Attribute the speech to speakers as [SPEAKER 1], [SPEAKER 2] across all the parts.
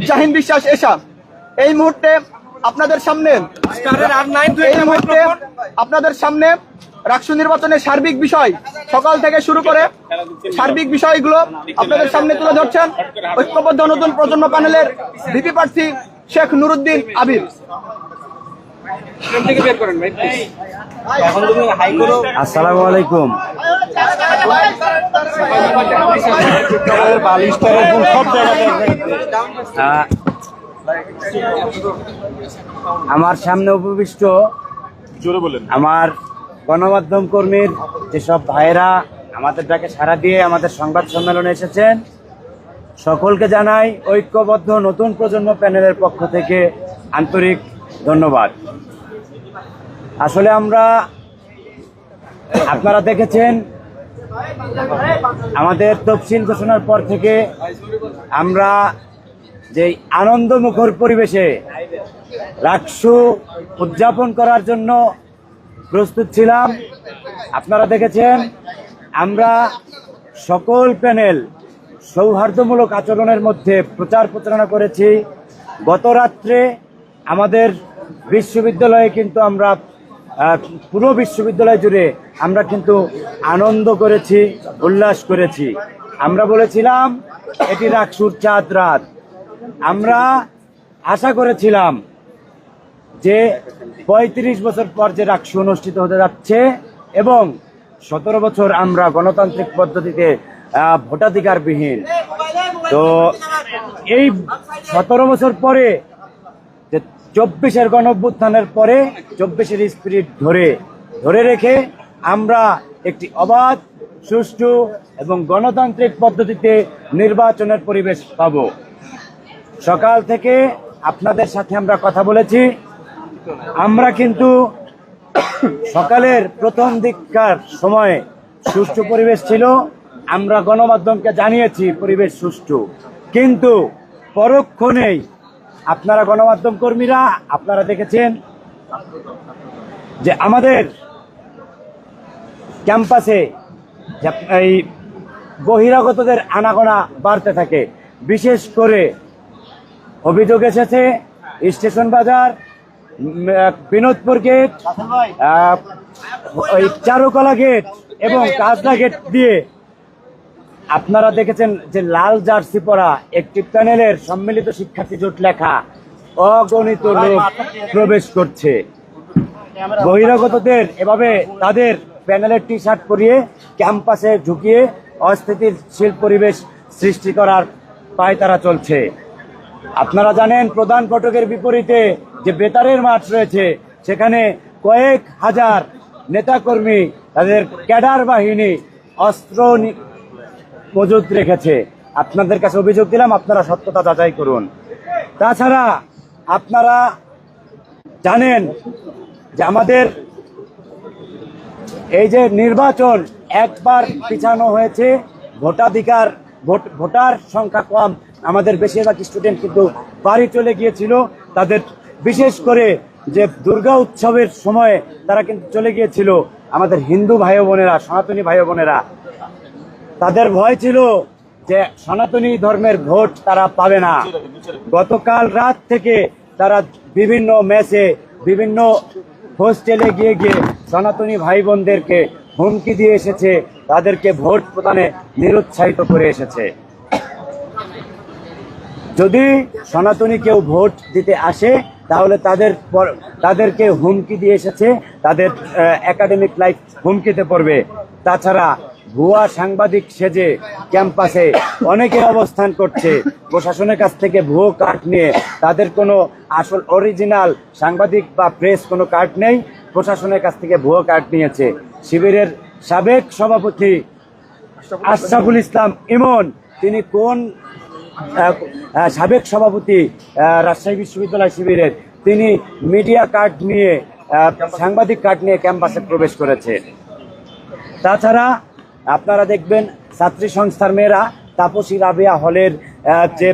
[SPEAKER 1] শাহিন বিশ্বাস এশা। এই মুহূর্তে আপনাদের সামনে রাকসু নির্বাচনের সার্বিক বিষয় সকাল থেকে শুরু করে সার্বিক বিষয়গুলো আপনাদের সামনে তুলে ধরছেন ঐক্যবদ্ধ নতুন প্রজন্ম প্যানেলের ভিপি প্রার্থী শেখ নুরুদ্দিন আবির।
[SPEAKER 2] আসসালামু আলাইকুম। আমার সামনে উপবিষ্ট আমার গণমাধ্যম কর্মীর যেসব ভাইয়েরা আমাদের ডাকে সাড়া দিয়ে আমাদের সংবাদ সম্মেলনে এসেছেন, সকলকে জানাই ঐক্যবদ্ধ নতুন প্রজন্ম প্যানেলের পক্ষ থেকে আন্তরিক ধন্যবাদ। আসলে আপনারা দেখেছেন আমাদের তফসিল ঘোষণার পর থেকে আমরা যে আনন্দমুখর পরিবেশে রাকসু উদযাপন করার জন্য প্রস্তুত ছিলাম, আপনারা দেখেছেন আমরা সকল প্যানেল সৌহার্দ্যমূলক আচরণের মধ্যে প্রচার প্রচারণা করেছি। গত রাত্রে আমাদের বিশ্ববিদ্যালয়ে কিন্তু আমরা পুরো বিশ্ববিদ্যালয় জুড়ে আমরা কিন্তু আনন্দ করেছি, উল্লাস করেছি। আমরা বলেছিলাম এটি রাকসুর চাঁদ রাত। আমরা আশা করেছিলাম যে ৩৫ বছর পর যে রাকসু অনুষ্ঠিত হতে যাচ্ছে এবং ১৭ বছর আমরা গণতান্ত্রিক পদ্ধতিতে ভোটাধিকারবিহীন, তো এই ১৭ বছর পরে ২৪-এর গণঅভ্যুত্থানের পরে ২৪-এর স্পিরিট ধরে রেখে আমরা একটি অবাধ, সুষ্ঠু এবং গণতান্ত্রিক পদ্ধতিতে নির্বাচনের পরিবেশ পাব। সকাল থেকে আপনাদের সাথে আমরা কথা বলেছি। আমরা কিন্তু সকালের প্রথম দিককার সময়ে সুষ্ঠু পরিবেশ ছিল, আমরা গণমাধ্যমকে জানিয়েছি পরিবেশ সুষ্ঠু, কিন্তু পরক্ষণেই আপনারা গণমাধ্যম কর্মীরা আপনারা দেখেছেন যে আমাদের ক্যাম্পাসে এই বহিরাগতদের আনাগোনা বাড়তে থাকে। বিশেষ করে অভিযোগ এসেছে স্টেশন বাজার, বিনোদপুর গেট, ওই চারুকলা গেট এবং কাজলা গেট দিয়ে আপনারা দেখেছেন যে লাল জার্সি পরা একটি প্যানেলের সম্মিলিত শিক্ষার্থী জোট লেখা অগণিত লোক প্রবেশ করছে। বহিরাগতদের এভাবে তাদের প্যানেলের টি শার্ট পরিয়ে ক্যাম্পাসে ঢুকিয়ে অস্থিতিশীল পরিবেশ সৃষ্টি করার পায়তারা চলছে। আপনারা জানেন প্রধান ফটকের বিপরীতে যে বেতারের মাঠ রয়েছে, সেখানে কয়েক হাজার নেতাকর্মী তাদের ক্যাডার বাহিনী অস্ত্র মজুদ রেখেছে। আপনাদের কাছে অভিযোগ দিলাম, আপনারা সত্যতা যাচাই করুন। তাছাড়া আপনারা জানেন যে আমাদের এই যে নির্বাচন একবার পিছানো হয়েছে, ভোটার সংখ্যা কম, আমাদের বেশিরভাগ স্টুডেন্ট কিন্তু বাড়ি চলে গিয়েছিল। তাদের বিশেষ করে যে দুর্গা উৎসবের সময় তারা কিন্তু চলে গিয়েছিল। আমাদের হিন্দু ভাই বোনেরা, সনাতনী ভাই বোনেরা, তাদের ভয় ছিল যে সনাতনী ধর্মের ভোট তারা পাবে না। গতকাল রাত থেকে তারা বিভিন্ন মেসে, বিভিন্ন হোস্টেলে গিয়ে সনাতনী ভাই বোনদেরকে হুমকি দিয়ে এসেছে, তাদেরকে ভোট প্রদানে নিরুৎসাহিত করে এসেছে। যদি সনাতনী কেউ ভোট দিতে আসে তাহলে তাদেরকে হুমকি দিয়ে এসেছে, তাদের একাডেমিক লাইফ হুমকিতে পড়বে। তাছাড়া ভুয়া সাংবাদিক সেজে ক্যাম্পাসে অনেকে অবস্থান করছে, প্রশাসনের কাছ থেকে ভুয়ো কার্ড নিয়ে, তাদের কোনো আসল অরিজিনাল সাংবাদিক বা প্রেস কোনো কার্ড নেই, প্রশাসনের কাছ থেকে ভুয়ো কার্ড নিয়েছে। শিবিরের সাবেক সভাপতি আশরাফুল ইসলাম ইমন, তিনি কোন সাবেক সভাপতি রাজশাহী বিশ্ববিদ্যালয় শিবিরের, তিনি মিডিয়া কার্ড নিয়ে, সাংবাদিক কার্ড নিয়ে ক্যাম্পাসে প্রবেশ করেছে। তাছাড়া আপনারা দেখবেন ছাত্রী সংস্থার মেয়েরা তাপসী রাবেয়া হলের যে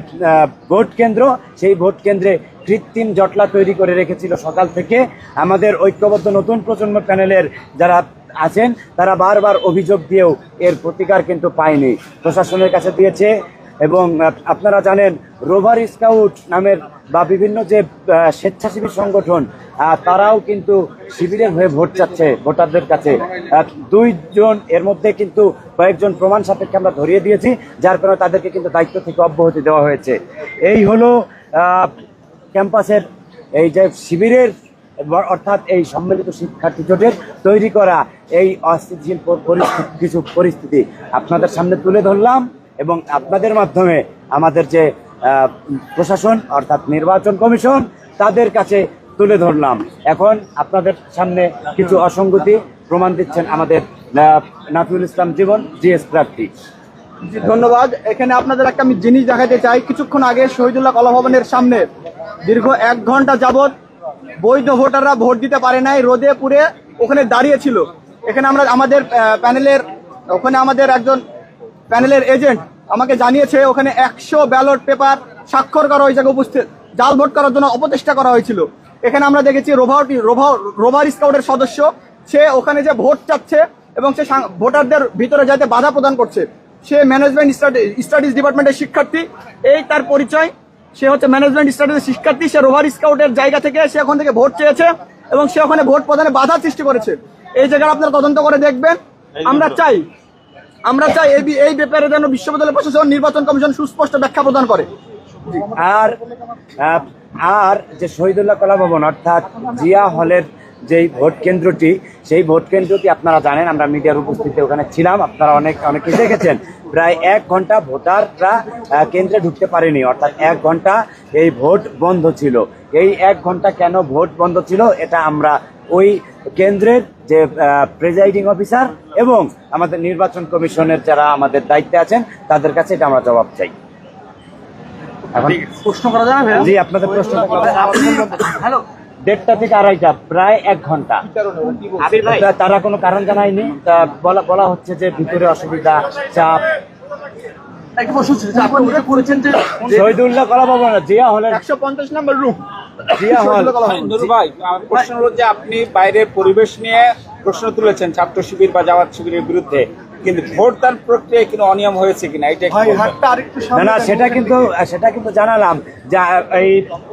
[SPEAKER 2] ভোট কেন্দ্র, সেই ভোট কেন্দ্রে কৃত্রিম জটলা তৈরি করে রেখেছিল সকাল থেকে। আমাদের ঐক্যবদ্ধ নতুন প্রজন্ম প্যানেলের যারা আছেন তারা বারবার অভিযোগ দিয়েও এর প্রতিকার কিন্তু পায়নি। প্রশাসনের কাছে দিয়েছে, এবং আপনারা জানেন রোভার স্কাউট নামের বা বিভিন্ন যে স্বেচ্ছাসেবী সংগঠন তারাও কিন্তু শিবিরের হয়ে ভোট চাচ্ছে ভোটারদের কাছে। 2 জন এর মধ্যে কিন্তু কয়েকজন প্রমাণ সাপেক্ষে আমরা ধরিয়ে দিয়েছি, যার কারণে তাদেরকে কিন্তু দায়িত্ব থেকে অব্যাহতি দেওয়া হয়েছে। এই হলো ক্যাম্পাসের এই যে শিবিরের অর্থাৎ এই সম্মিলিত শিক্ষার্থী জোটের তৈরি করা এই অস্থিতিশীল কিছু পরিস্থিতি আপনাদের সামনে তুলে ধরলাম এবং আপনাদের মাধ্যমে আমাদের যে প্রশাসন অর্থাৎ নির্বাচন কমিশন তাদের কাছে তুলে ধরলাম। এখন আপনাদের সামনে কিছু অসঙ্গতি প্রমাণ দিচ্ছেন আমাদের নাফিউল ইসলাম জীবন জিএস প্রার্থী।
[SPEAKER 1] ধন্যবাদ। এখানে আপনাদের একটা আমি জিনিস দেখাতে চাই। কিছুক্ষণ আগে শহীদুল্লাহ কলা ভবনের সামনে দীর্ঘ 1 ঘন্টা যাবত বৈধ ভোটাররা ভোট দিতে পারে নাই, রোদে পুড়ে ওখানে দাঁড়িয়ে ছিল। এখানে আমরা আমাদের একজন প্যানেলের এজেন্ট আমাকে জানিয়েছে ওখানে 100 ব্যালট পেপার স্বাক্ষর করা হয়েছে, উপস্থিত জাল ভোট করার জন্য অপচেষ্টা করা হয়েছিল। এখানে আমরা দেখেছি রোভার স্কাউটের সদস্য, সে ওখানে যে ভোট চাচ্ছে এবং সে ভোটারদের ভিতরে যাতে বাধা প্রদান করছে। সে ম্যানেজমেন্ট স্টাডিজ ডিপার্টমেন্টের শিক্ষার্থী, এই তার পরিচয়। সে হচ্ছে ম্যানেজমেন্ট স্টাডিজের শিক্ষার্থী। সে রোভার স্কাউটের জায়গা থেকে সে ওখান থেকে ভোট চেয়েছে এবং সে ওখানে ভোট প্রদানে বাধা সৃষ্টি করেছে। এই জায়গায় আপনারা তদন্ত করে দেখবেন। আমরা চাই এই ব্যাপারে যেন বিশ্ববিদ্যালয় প্রশাসন নির্বাচন কমিশন সুস্পষ্ট ব্যাখ্যা প্রদান করে।
[SPEAKER 2] আর যে শহীদুল্লাহ কলা ভবন অর্থাৎ জিয়া হলের যেই ভোট কেন্দ্রটি, সেই ভোট কেন্দ্রটি আপনারা জানেন, আমরা মিডিয়ার উপস্থিতিতে ওখানে ছিলাম, আপনারা অনেকে দেখেছেন। প্রায় 1 ঘন্টা ভোটাররা কেন্দ্রে ঢুকতে পারেনি, অর্থাৎ 1 ঘন্টা এই ভোট বন্ধ ছিল। এই 1 ঘন্টা কেন ভোট বন্ধ ছিল এটা আমরা ওই কেন্দ্রের যে প্রিজাইডিং অফিসার এবং আমাদের নির্বাচন কমিশনের যারা আমাদের দায়িত্বে আছেন তাদের কাছে এটা আমরা জবাব চাই। এখন
[SPEAKER 3] প্রশ্ন করা যাবে?
[SPEAKER 2] জি, আপনাদের প্রশ্ন।
[SPEAKER 3] হ্যালো,
[SPEAKER 2] 1:30 থেকে 2:30, প্রায় 1 ঘন্টা। তারা কোনো কারণ জানায়নি। বলা হচ্ছে যে ভিতরে অসুবিধা, চাপ।
[SPEAKER 3] একটা প্রশ্ন ছিল যে আপনি উল্লেখ করেছেন যে
[SPEAKER 2] শহীদুল্লাহ কলা ভবন জিয়া হলের
[SPEAKER 1] 150 নম্বর রুম
[SPEAKER 2] জিয়া হল।
[SPEAKER 4] ভাই, আমার প্রশ্ন হলো যে আপনি বাইরের পরিবেশ নিয়ে প্রশ্ন তুলেছেন ছাত্র শিবির বা জামাত শিবিরের বিরুদ্ধে, কিন্তু ভোটদান প্রক্রিয়ায় কোনো অনিয়ম হয়েছে কিনা এটা
[SPEAKER 2] না, সেটা কিন্তু জানালাম। যা এই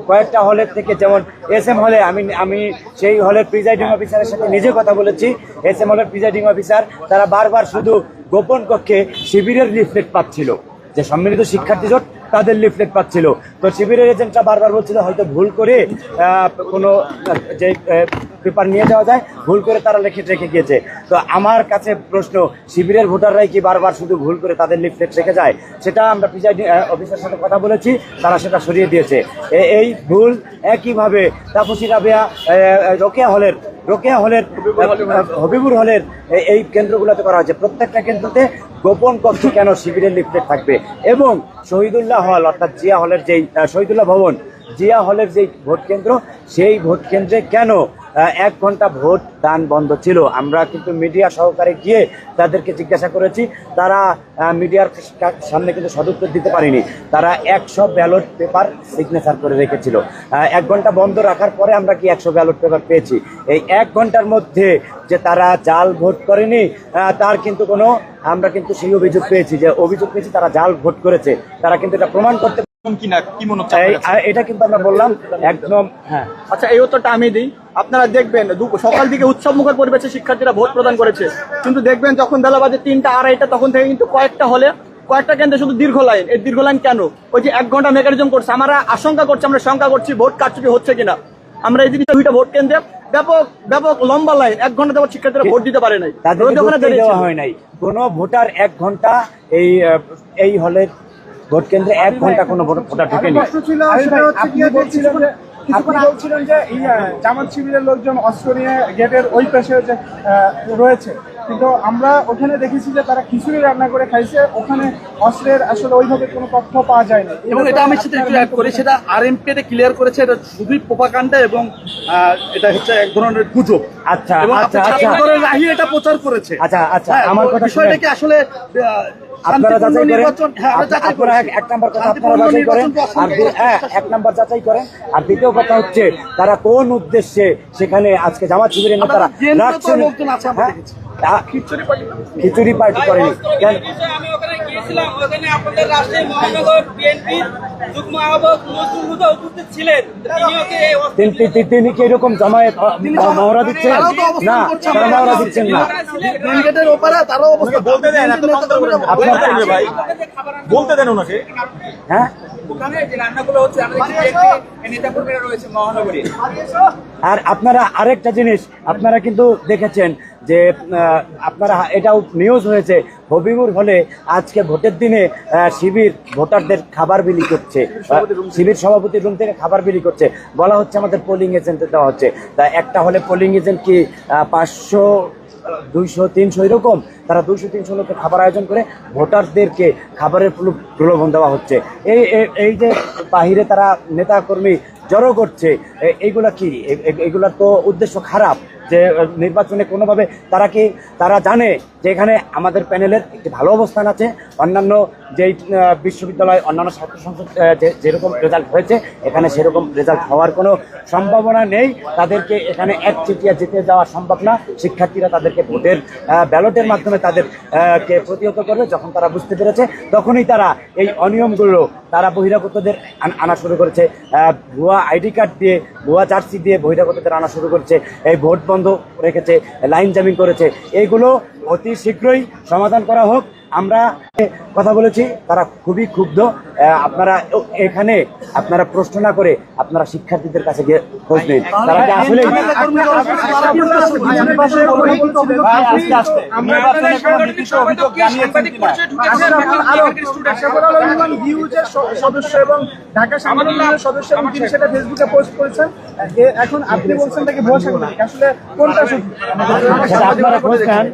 [SPEAKER 2] কয়েকটা হলের থেকে, যেমন SM হলে আমি সেই হলের প্রিজাইডিং অফিসারের সাথে নিজে কথা বলেছি। SM হলের প্রিজাইডিং অফিসার তারা বারবার শুধু গোপন কক্ষে শিবিরের লিফলেট পাচ্ছিল, যে সম্মিলিত শিক্ষার্থী জোট তাদের লিফলেট পাচ্ছিল। তো শিবিরের এজেন্টরা বারবার বলছিল হয়তো ভুল করে কোনো যে পেপার নিয়ে যাওয়া যায়, ভুল করে তারা রেখে গিয়েছে। তো আমার কাছে প্রশ্ন, শিবিরের ভোটাররাই কি বারবার শুধু ভুল করে তাদের লিফলেট রেখে যায়? সেটা আমরা প্রিজাইডিং অফিসারের সাথে কথা বলেছি, তারা সেটা সরিয়ে দিয়েছে। এই ভুল একইভাবে তাপসী রাবেয়া রোকেয়া হলের হবিবুর হলের এই কেন্দ্রগুলোতে করা হয়েছে। প্রত্যেকটা কেন্দ্রতে গোপন কক্ষে কেন শিবিরের লিফলেট থাকবে? এবং শহীদুল্লাহ হল অর্থাৎ জিয়া হলের যেই শহীদুল্লাহ ভবন জিয়া হলের যেই ভোট কেন্দ্র, সেই ভোট কেন্দ্রে কেন 1 ঘন্টা ভোট দান বন্ধ ছিল? আমরা কিন্তু মিডিয়া সহকারে গিয়ে তাদেরকে জিজ্ঞাসা করেছি, তারা মিডিয়ার সামনে কিন্তু সদুত্তর দিতে পারেনি। তারা 100 ব্যালট পেপার সিগনেচার করে রেখেছিল। 1 ঘন্টা বন্ধ রাখার পরে আমরা কি 100 ব্যালট পেপার পেয়েছি? এই 1 ঘন্টার মধ্যে যে তারা জাল ভোট করেনি তার কিন্তু আমরা কিন্তু সেই অভিযোগ পেয়েছি তারা জাল ভোট করেছে। তারা কিন্তু এটা প্রমাণ করতে এটা কিন্তু আমরা বললাম একদম। হ্যাঁ,
[SPEAKER 1] আচ্ছা, এই উত্তরটা আমি দিই। আপনারা দেখবেন সকাল দিকে উৎসব মুখর পরিবেশে শিক্ষার্থীরা ভোট প্রদান করেছে, কিন্তু দেখবেন যখন বেলা বাজে 3টা 2:30 তখন থেকে কিন্তু কয়েকটা কেন্দ্রে শুধু দীর্ঘ লাইন। এই দীর্ঘ লাইন কেন? ওই যে 1 ঘন্টা মেকানিজম করছে। আমরা শঙ্কা করছি ভোট কারচুপি হচ্ছে কিনা। আমরা এই জিনিসটা 2টা ভোট কেন্দ্রে ব্যাপক লম্বা লাইন, 1 ঘন্টা যাবত শিক্ষার্থীরা ভোট দিতে পারে নাই,
[SPEAKER 2] দেওয়া হয় নাই। কোনো ভোটার 1 ঘন্টা এই হলের ভোট কেন্দ্রে 1 ঘন্টা কোনো ভোটার ঢুকেনি।
[SPEAKER 5] আপনি বলছিলেন যে জামাত শিবিরের লোকজন অস্ত্র নিয়ে গেটের ওই পাশে যে রয়েছে, কিন্তু আমরা ওখানে দেখেছি যে তারা খিচুড়ি রান্না করে খাইছে। ওখানে অস্ত্রের আসলে ওইভাবে কোনো তথ্য পাওয়া যায়নি।
[SPEAKER 3] এবং এটা আমি সেটা একটু অ্যাড করি, সেটা RMP ক্লিয়ার করেছে, এটা শুধুই প্রোপাগান্ডা এবং এটা হচ্ছে এক ধরনের গুজব।
[SPEAKER 2] আচ্ছা,
[SPEAKER 3] রাহি এটা প্রচার করেছে।
[SPEAKER 2] আচ্ছা, আমার কথা
[SPEAKER 3] বিষয়টা কি আসলে
[SPEAKER 2] আপনারা যাচাই করেন। আপনারা 1 নম্বর কথা আপনারা যাচাই করেন, আর 1 নম্বর যাচাই করেন। আর দ্বিতীয় কথা হচ্ছে তারা কোন উদ্দেশ্যে সেখানে আজকে জামাত শিবিরের নেতারা রাখছেন, খিচুড়ি পার্টি করেনি।
[SPEAKER 6] গিয়েছিলাম, ওখানে আপনাদের রাজশাহী মহানগর বিএনপি যুগ্ম আহ্বায়ক নজরুল হুদা উপস্থিত ছিলেন। তিনিও কি এই অবস্থান
[SPEAKER 2] তিনি কি এরকম জমায়েত মহড়া দিচ্ছেন? না, তারা মহড়া দিচ্ছেন না।
[SPEAKER 3] মেন গেটের ওপারে তারাও অবস্থা
[SPEAKER 4] বলতে দেন, এত
[SPEAKER 2] আপনার
[SPEAKER 4] ভাই বলতে দেন ওনাকে।
[SPEAKER 2] হ্যাঁ,
[SPEAKER 4] ওখানে যে রান্নাগুলো হচ্ছে আমাদের বিএনপি নেতাকর্মীরা রয়েছে মহানগরী।
[SPEAKER 2] আর আপনারা আরেকটা জিনিস আপনারা কিন্তু দেখেছেন যে আপনারা এটাও নিউজ হয়েছে, হবিবুর হলে আজকে ভোটের দিনে শিবির ভোটারদের খাবার বিলি করছে, শিবির সভাপতির রুম থেকে খাবার বিলি করছে, বলা হচ্ছে আমাদের পোলিং এজেন্টে দেওয়া হচ্ছে। তা একটা হলে পোলিং এজেন্ট কি 500, 200, 300 এরকম, তারা 200-300 লোকে খাবার আয়োজন করে ভোটারদেরকে খাবারের প্রলোভন দেওয়া হচ্ছে। এই যে বাহিরে তারা নেতা কর্মী জড়ো করছে, এইগুলা কি? এগুলার তো উদ্দেশ্য খারাপ। যে নির্বাচনে কোনোভাবে তারা জানে যে এখানে আমাদের প্যানেলের একটি ভালো অবস্থান আছে, অন্যান্য যেই বিশ্ববিদ্যালয়, অন্যান্য ছাত্র সংসদ যেরকম রেজাল্ট হয়েছে এখানে সেরকম রেজাল্ট হওয়ার কোনো সম্ভাবনা নেই। তাদেরকে এখানে একচেটিয়া জিতে যাওয়া সম্ভব না। শিক্ষার্থীরা তাদেরকে ভোটের ব্যালটের মাধ্যমে তাদেরকে প্রতিহত করবে। যখন তারা বুঝতে পেরেছে তখনই তারা এই অনিয়মগুলো তারা বহিরাগতদের আনা শুরু করেছে, ভুয়া আইডি কার্ড দিয়ে, ভুয়া জার্সি দিয়ে বহিরাগতদের আনা শুরু করেছে, এই ভোট বন্ধ রেখেছে, লাইন জামিং করেছে। এইগুলো অতি শীঘ্রই সমাধান করা হোক। আমরা কথা বলেছি, তারা খুবই ক্ষুব্ধ। আপনারা এখানে আপনারা প্রশ্ন না করে আপনারা শিক্ষার্থীদের কাছে গিয়ে খোঁজ নিন, তারা কি আসলে
[SPEAKER 5] সদস্য এবং ঢাকা সাংবাদিক সদস্য এবং তিনি সেটা ফেসবুকে পোস্ট করেছেন। এখন আপনি বলছেন তাকে ভুয়া সাংবাদিক, আসলে কোনটা সত্যি?
[SPEAKER 2] সেটা আপনারা খোঁজ নেন।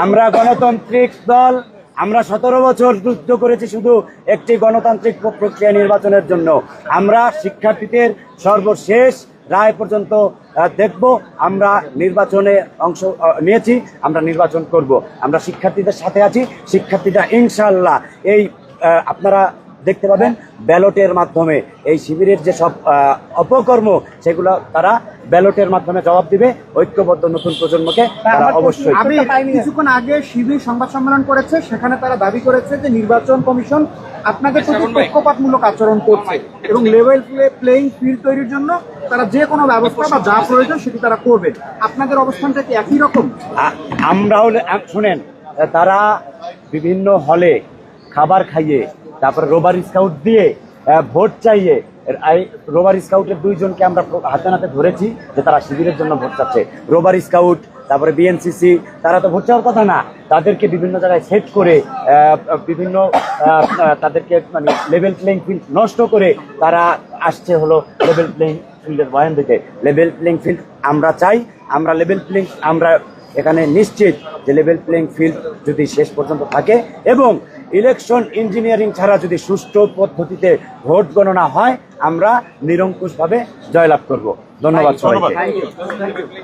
[SPEAKER 2] আমরা গণতান্ত্রিক দল, আমরা 17 বছর যুদ্ধ করেছি শুধু একটি গণতান্ত্রিক প্রক্রিয়া নির্বাচনের জন্য। আমরা শিক্ষার্থীদের সর্বশেষ রায় পর্যন্ত দেখব। আমরা নির্বাচনে অংশ নিয়েছি, আমরা নির্বাচন করব, আমরা শিক্ষার্থীদের সাথে আছি। শিক্ষার্থীরা ইনশাআল্লাহ এই আপনারা দেখতে পাবেন ব্যালটের মাধ্যমে এই শিবিরের যে সব অপকর্ম সেগুলো তারা ব্যালটের মাধ্যমে জবাব দিবে। ঐক্যবদ্ধ নতুন প্রজন্মকে তারা অবশ্যই।
[SPEAKER 5] কিছুক্ষণ আগে শিবির সংবাদ সম্মেলন করেছে, সেখানে তারা দাবি করেছে যে নির্বাচন কমিশন আপনাদের প্রতি পক্ষপাতমূলক আচরণ করছে এবং লেভেল প্লেইং ফিল্ড তৈরির জন্য তারা যে কোনো ব্যবস্থা বা যা প্রয়োজন সেটি তারা করবে। আপনাদের অবস্থানটা কি একই রকম?
[SPEAKER 2] আমরাও শুনেন, তারা বিভিন্ন হলে খাবার খাইয়ে, তারপরে রোবার স্কাউট দিয়ে ভোট চাইয়ে, রোবার স্কাউটের 2 জনকে আমরা হাতে নাতে ধরেছি যে তারা শিবিরের জন্য ভোট চাচ্ছে। রোবার স্কাউট, তারপরে বিএনসিসি, তারা তো ভোট চাওয়ার কথা না, তাদেরকে বিভিন্ন জায়গায় সেট করে বিভিন্ন তাদেরকে মানে লেভেল প্লেইং ফিল্ড নষ্ট করে তারা আসছে হলো লেভেল প্লেইং ফিল্ডের বয়ান দিতে। লেভেল প্লেইং ফিল্ড আমরা চাই, আমরা লেভেল প্লেইং, আমরা এখানে নিশ্চিত যে লেভেল প্লেইং ফিল্ড যদি শেষ পর্যন্ত থাকে এবং ইলেকশন ইঞ্জিনিয়ারিং ছাড়া যদি সুষ্ঠু পদ্ধতিতে ভোট গণনা হয় আমরা নিরঙ্কুশভাবে জয়লাভ করব। ধন্যবাদ সবাইকে।